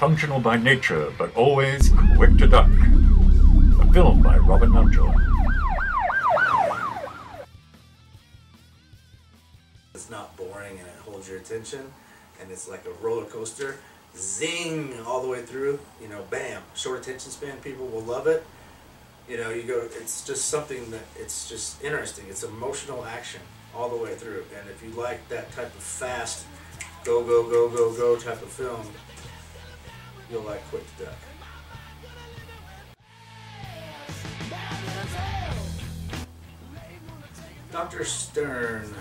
dysfunctional by nature, but always quick to duck. A film by Robin Mountjoy. It's not boring and it holds your attention, and it's like a roller coaster. Zing all the way through, you know, bam. Short attention span, people will love it. You know, you go, it's just something that, it's just interesting. It's emotional action all the way through. And if you like that type of fast, go, go, go, go, go type of film, you'll like Quick to Duck. Dr. Stern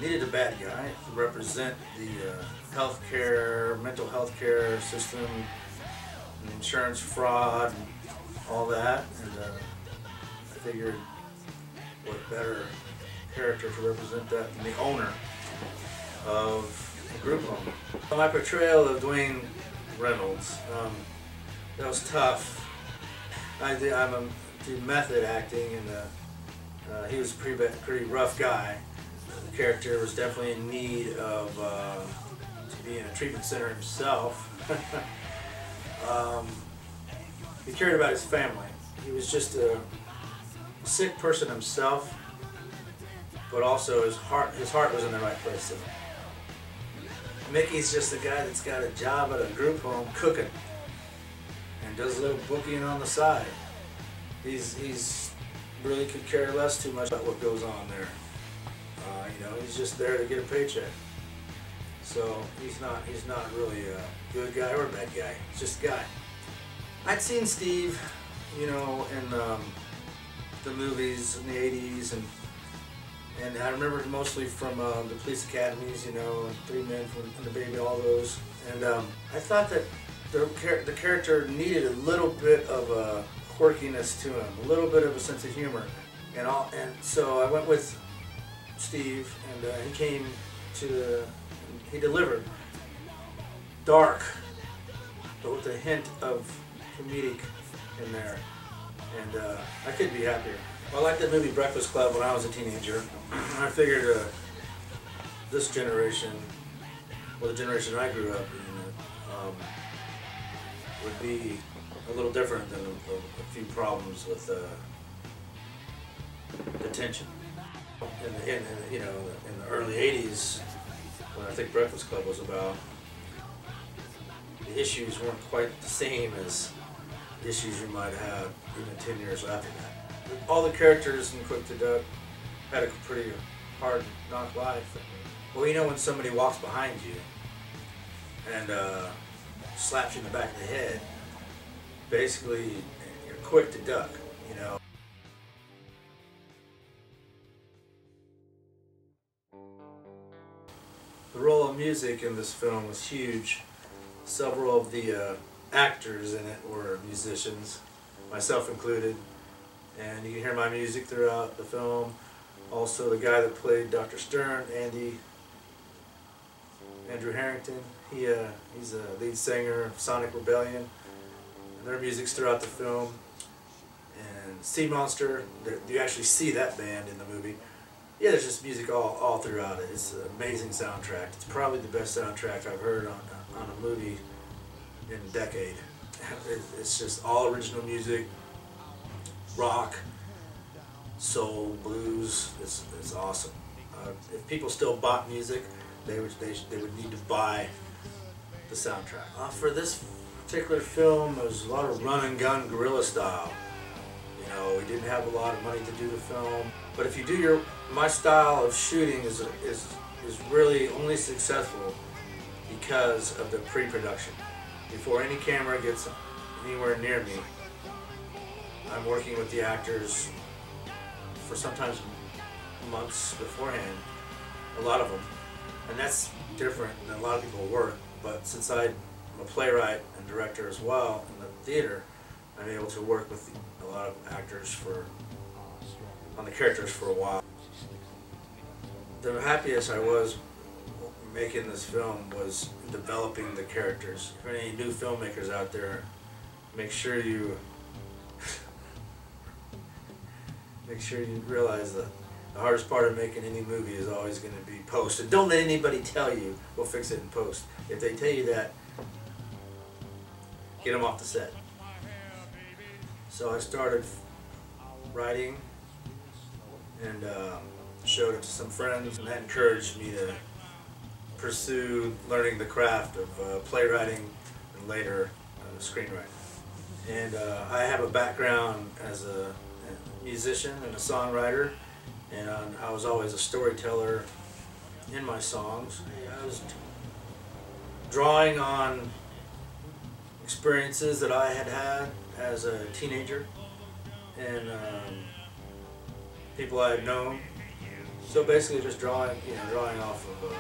needed a bad guy to represent the healthcare, mental health care system, and insurance fraud, and all that. And I figured what better character to represent that than the owner of a group home. My portrayal of Dwayne Reynolds, that was tough. I do method acting, and he was a pretty rough guy. The character was definitely in need of to be in a treatment center himself. He cared about his family. He was just a sick person himself, but also his heart was in the right place. So Mickey's just a guy that's got a job at a group home cooking and does a little booking on the side. He's really could care less too much about what goes on there. You know, he's just there to get a paycheck. So he's not really a good guy or a bad guy. He's just a guy. I'd seen Steve, you know, in the movies in the 80s, and I remember mostly from the police academies, you know, and Three Men and the Baby, all those. And I thought that the character needed a little bit of a quirkiness to him, a little bit of a sense of humor, and so I went with Steve, and he came he delivered dark, but with a hint of comedic in there, and I couldn't be happier. I liked the movie Breakfast Club when I was a teenager. I figured this generation, well, the generation I grew up in, would be a little different than a few problems with detention. In the early 80s, when I think Breakfast Club was about, the issues weren't quite the same as the issues you might have even 10 years after that. All the characters in Quick to Duck had a pretty hard knock life. Well, you know when somebody walks behind you and slaps you in the back of the head, basically you're quick to duck, you know. The role of music in this film was huge. Several of the actors in it were musicians, myself included, and you can hear my music throughout the film. Also, the guy that played Dr. Stern, Andrew Harrington, he's a lead singer of Sonic Rebellion, and their music's throughout the film. And Sea Monster, you actually see that band in the movie. Yeah, there's just music all throughout it. It's an amazing soundtrack. It's probably the best soundtrack I've heard on a movie in a decade. It's just all original music, rock, soul, blues. It's awesome. If people still bought music, they would need to buy the soundtrack. For this particular film, there was a lot of run and gun guerrilla style. You know, we didn't have a lot of money to do the film, but if you do my style of shooting is really only successful because of the pre-production. Before any camera gets anywhere near me, I'm working with the actors for sometimes months beforehand, a lot of them, and that's different than a lot of people work. But since I'm a playwright and director as well in the theater, I'm able to work with a lot of actors on the characters for a while. The happiest I was making this film was developing the characters. For any new filmmakers out there, make sure you realize that the hardest part of making any movie is always going to be post. And don't let anybody tell you we'll fix it in post. If they tell you that, get them off the set. So I started writing and showed it to some friends, and that encouraged me to pursue learning the craft of playwriting and later screenwriting. And I have a background as a musician and a songwriter, and I was always a storyteller in my songs. I was drawing on experiences that I had had as a teenager and people I had known. So basically just drawing off of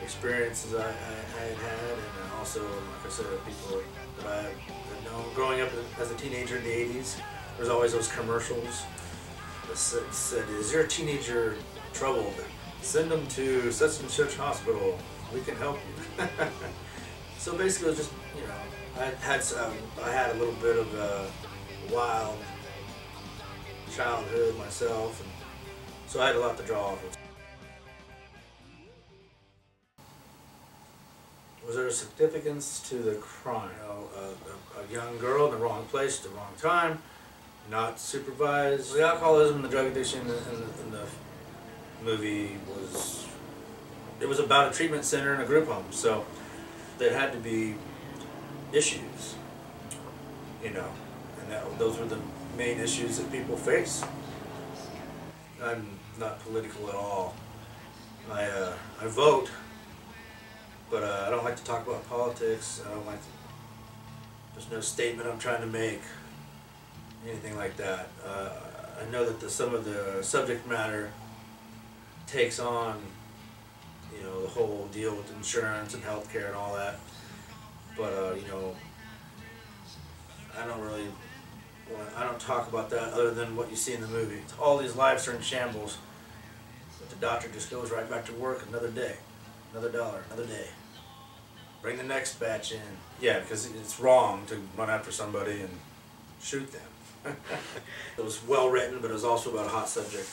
experiences I had had, and also, like I said, people that I had known. Growing up as a teenager in the 80s, there's always those commercials that said, "Is your teenager troubled? Send them to such and such hospital. We can help you." So basically, it was just, I had a little bit of a wild childhood myself, and so I had a lot to draw off of. Was there a significance to the crime? A young girl in the wrong place at the wrong time, not supervised. The alcoholism and the drug addiction in the movie was about a treatment center and a group home, so there had to be issues, and those were the main issues that people face. I'm not political at all. I vote, but I don't like to talk about politics. There's no statement I'm trying to make, anything like that. I know that some of the subject matter takes on, the whole deal with insurance and healthcare and all that, but I don't talk about that other than what you see in the movie. All these lives are in shambles, but the doctor just goes right back to work another day, another dollar, another day. Bring the next batch in. Yeah, because it's wrong to run after somebody and shoot them. It was well written, but it was also about a hot subject.